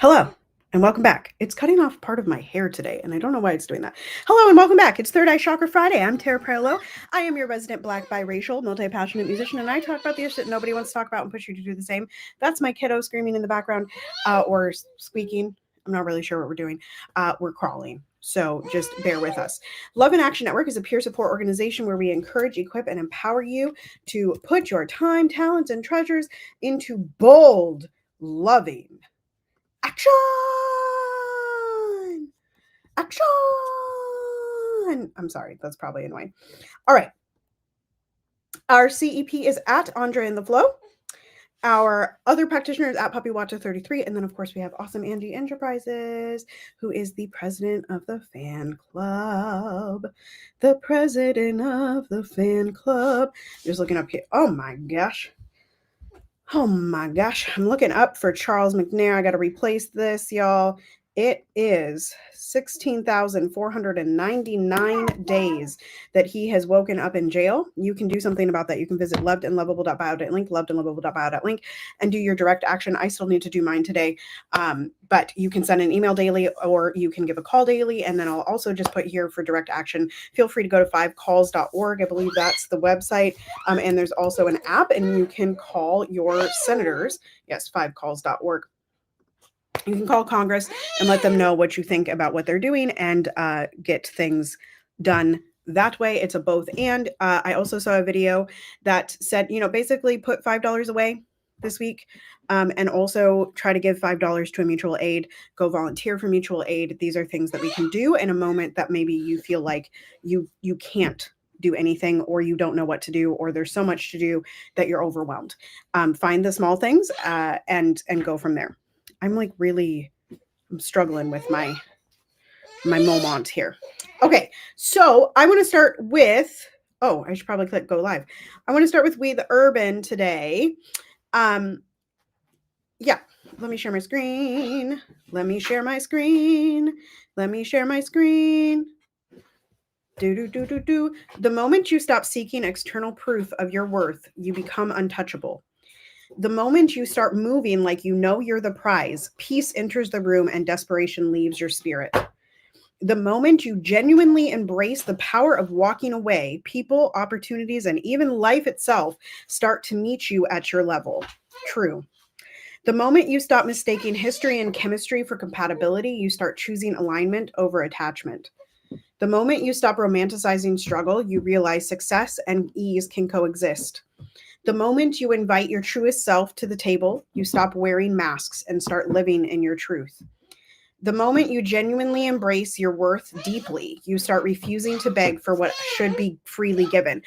Hello and welcome back. It's cutting off part of my hair today, and I don't know why it's doing that. Hello and welcome back. It's Third Eye Chakra Friday. I'm Tara Priolo. I am your resident Black biracial, multi-passionate musician, and I talk about the shit nobody wants to talk about and push you to do the same. That's my kiddo screaming in the background or squeaking. I'm not really sure what we're doing. We're crawling. So just bear with us. Love in Action Network is a peer support organization where we encourage, equip, and empower you to put your time, talents, and treasures into bold, loving action. Action. I'm sorry, that's probably annoying. All right. Our CEP is at Andre in the Flow. Our other practitioner is at PuppyWatcher33. And then, of course, we have Awesome Andy Enterprises, who is the president of the fan club. The president of the fan club. Just looking up here. Oh, my gosh. I'm looking up for Charles McNair. I got to replace this, y'all. It is 16,499 days that he has woken up in jail. You can do something about that. You can visit lovedandlovable.bio.link, lovedandlovable.bio.link, and do your direct action. I still need to do mine today, but you can send an email daily or you can give a call daily. And then I'll also just put here for direct action. Feel free to go to 5calls.org. I believe that's the website. And there's also an app, and you can call your senators. Yes, 5calls.org. You can call Congress and let them know what you think about what they're doing and get things done that way. It's a both and. I also saw a video that said, basically put $5 away this week and also try to give $5 to a mutual aid. Go volunteer for mutual aid. These are things that we can do in a moment that maybe you feel like you can't do anything, or you don't know what to do, or there's so much to do that you're overwhelmed. Find the small things and go from there. I'm like really struggling with my moment here. Okay, so I want to start with, I should probably click go live. I want to start with We the Urban today. Yeah, let me share my screen. The moment you stop seeking external proof of your worth, you become untouchable. The moment you start moving like you know you're the prize, peace enters the room and desperation leaves your spirit. The moment you genuinely embrace the power of walking away, people, opportunities, and even life itself start to meet you at your level. True. The moment you stop mistaking history and chemistry for compatibility, you start choosing alignment over attachment. The moment you stop romanticizing struggle, you realize success and ease can coexist. The moment you invite your truest self to the table, you stop wearing masks and start living in your truth. The moment you genuinely embrace your worth deeply, you start refusing to beg for what should be freely given.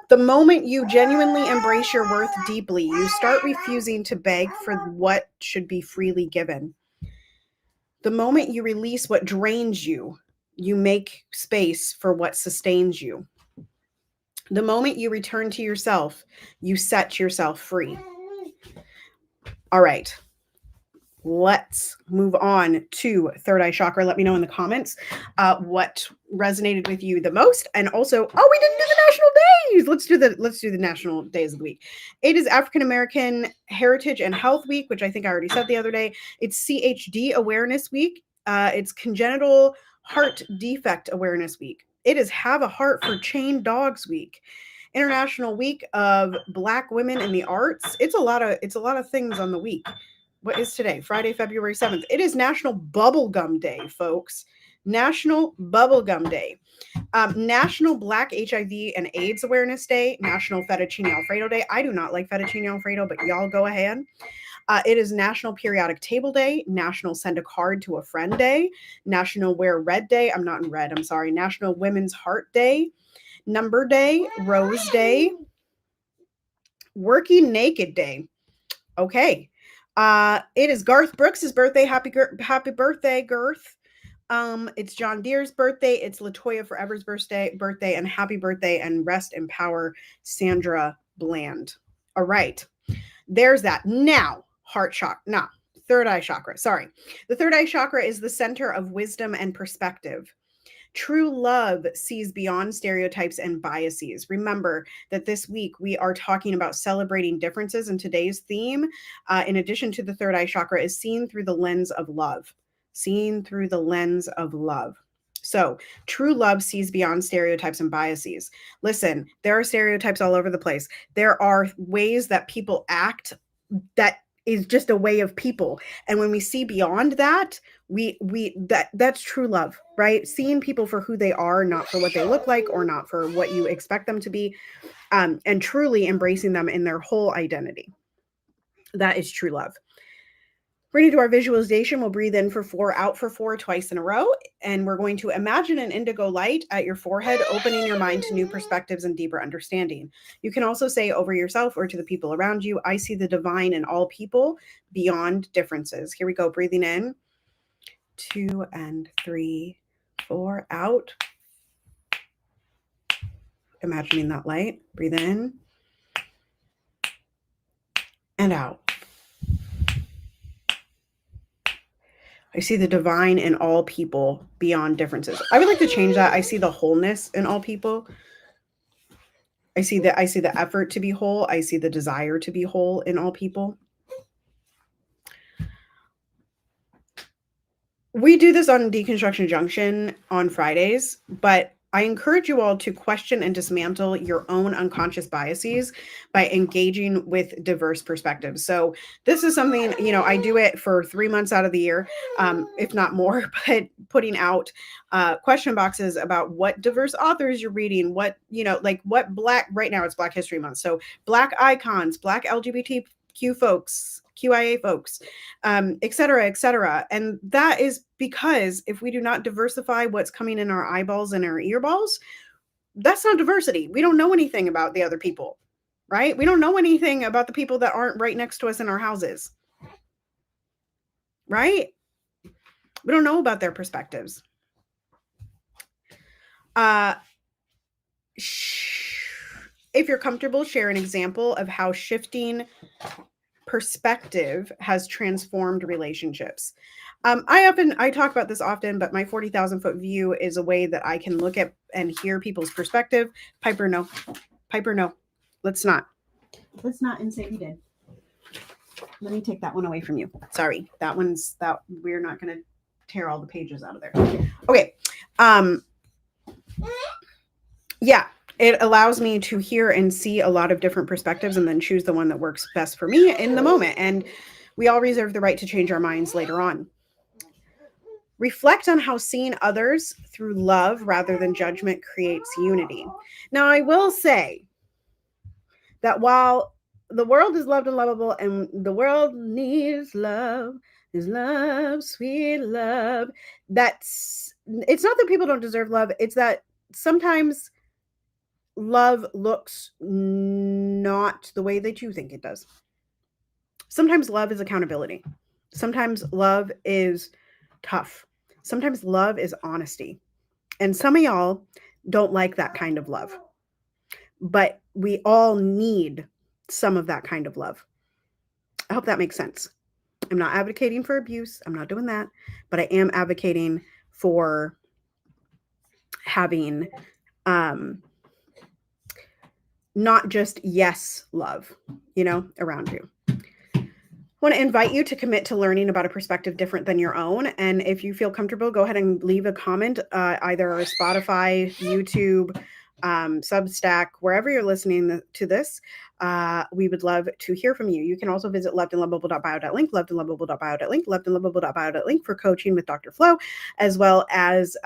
The moment you genuinely embrace your worth deeply, you start refusing to beg for what should be freely given. The moment you release what drains you, you make space for what sustains you. The moment you return to yourself, you set yourself free. All right. Let's move on to Third Eye Chakra. Let me know in the comments what resonated with you the most. And also, we didn't do the national days. Let's do the national days of the week. It is African American Heritage and Health Week, which I think I already said the other day. It's CHD Awareness Week. It's Congenital Heart Defect Awareness Week. It is Have a Heart for Chained Dogs Week. International Week of Black Women in the Arts. It's a lot of things on the week. What is today? Friday, February 7th. It is National Bubblegum Day, folks. National Bubblegum Day. National Black HIV and AIDS Awareness Day. National Fettuccine Alfredo Day. I do not like fettuccine Alfredo, but y'all go ahead. It is National Periodic Table Day. National Send a Card to a Friend Day. National Wear Red Day. I'm not in red. I'm sorry. National Women's Heart Day. Number Day. Rose Day. Working Naked Day. Okay. It is Garth Brooks' birthday. Happy birthday, Garth. It's John Deere's birthday. It's Latoya Forever's birthday, and happy birthday and rest in power, Sandra Bland. All right. There's that. Now, Third Eye Chakra. Sorry. The third eye chakra is the center of wisdom and perspective. True love sees beyond stereotypes and biases. Remember that this week we are talking about celebrating differences, and today's theme, in addition to the third eye chakra, is seen through the lens of love. Seen through the lens of love. So, true love sees beyond stereotypes and biases. Listen, there are stereotypes all over the place. There are ways that people act that is just a way of people. And when we see beyond that, that's true love, right? Seeing people for who they are, not for what they look like or not for what you expect them to be, and truly embracing them in their whole identity. That is true love. We're going to do our visualization. We'll breathe in for 4, out for 4 twice in a row. And we're going to imagine an indigo light at your forehead, opening your mind to new perspectives and deeper understanding. You can also say over yourself or to the people around you, I see the divine in all people beyond differences. Here we go. Breathing in, 2 and 3, 4, out. Imagining that light. Breathe in and out. I see the divine in all people beyond differences. I would like to change that. I see the wholeness in all people. I see the effort to be whole. I see the desire to be whole in all people. We do this on Deconstruction Junction on Fridays, but I encourage you all to question and dismantle your own unconscious biases by engaging with diverse perspectives. So this is something, I do it for 3 months out of the year, if not more, but putting out question boxes about what diverse authors you're reading, what Black, right now it's Black History Month. So Black icons, Black LGBTQ folks, QIA folks, et cetera, et cetera. And that is because if we do not diversify what's coming in our eyeballs and our earballs, that's not diversity. We don't know anything about the other people, right? We don't know anything about the people that aren't right next to us in our houses, right? We don't know about their perspectives. If you're comfortable, share an example of how shifting perspective has transformed relationships. I talk about this often, but my 40,000 foot view is a way that I can look at and hear people's perspective. Piper, no. Let's not and say we did. Let me take that one away from you. Sorry. That we're not going to tear all the pages out of there. Okay. Yeah. It allows me to hear and see a lot of different perspectives and then choose the one that works best for me in the moment. And we all reserve the right to change our minds later on. Reflect on how seeing others through love rather than judgment creates unity. Now, I will say that while the world is loved and lovable and the world needs love, is love, sweet love, it's not that people don't deserve love. It's that sometimes love looks not the way that you think it does. Sometimes love is accountability. Sometimes love is tough. Sometimes love is honesty. And some of y'all don't like that kind of love. But we all need some of that kind of love. I hope that makes sense. I'm not advocating for abuse. I'm not doing that. But I am advocating for having not just yes love, around you. I want to invite you to commit to learning about a perspective different than your own. And if you feel comfortable, go ahead and leave a comment, either Spotify, YouTube, Substack, wherever you're listening to this. We would love to hear from you. You can also visit lovedandlovable.bio.link, lovedandlovable.bio.link, lovedandlovable.bio.link for coaching with Dr. Flo, as well as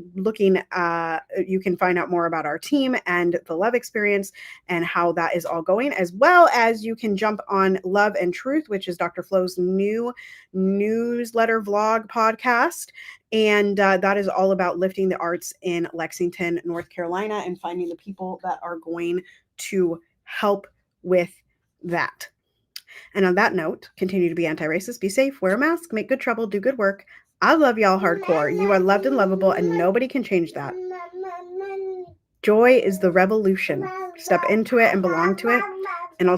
you can find out more about our team and the love experience and how that is all going, as well as you can jump on Love and Truth, which is Dr. Flo's new newsletter vlog podcast. And that is all about lifting the arts in Lexington, North Carolina, and finding the people that are going to help with that. And on that note, continue to be anti-racist, be safe, wear a mask, make good trouble, do good work. I love y'all hardcore. You are loved and lovable, and nobody can change that. Joy is the revolution. Step into it and belong to it. And I'll see you